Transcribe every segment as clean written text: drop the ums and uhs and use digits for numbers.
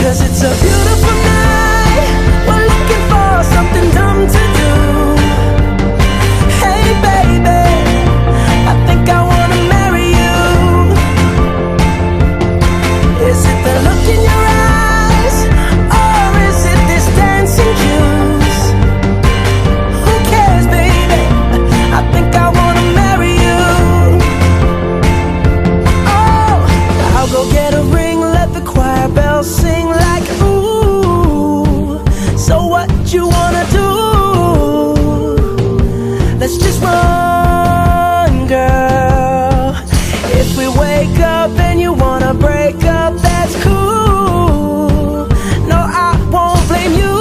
'Cause it's a beautiful night. We're looking for something dumb to do. Hey baby, I think I wanna marry you. Is it the look in your eyes, or is it this dancing juice? Who cares, baby? I think I wanna marry you. Oh, I'll go get a ring, let the choir bells sing like ooh. So what you wanna do? Let's just run, girl. If we wake up and you wanna break up, that's cool. No, I won't blame you.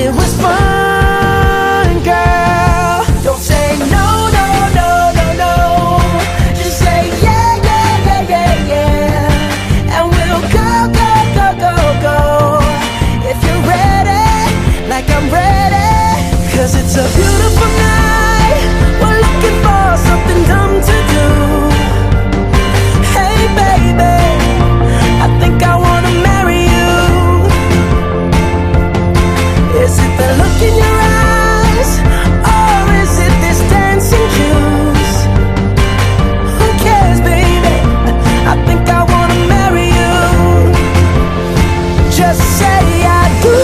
It was fun, girl. Don't say no, no, no, no, no. Just say yeah, yeah, yeah, yeah, yeah. And we'll go, go, go, go, go. If you're ready, like I'm ready. 'Cause it's a beautiful night. We're looking for something dumb to do. Hey baby, I think I wanna marry you. Is it the look in your eyes, or is it this dancing juice? Who cares, baby? I think I wanna marry you. Just say I do.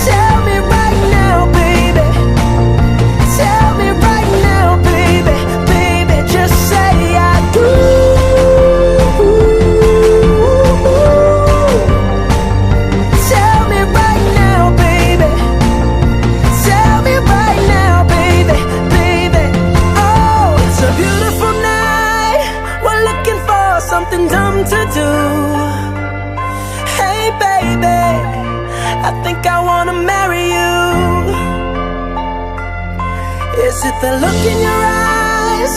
Tell me right now, baby. Tell me right now, baby. Baby, just say I do. Tell me right now, baby. Tell me right now, baby. Baby, oh, it's a beautiful night. We're looking for something dumb to do. Hey baby, I think I wanna marry you. Is it the look in your eyes,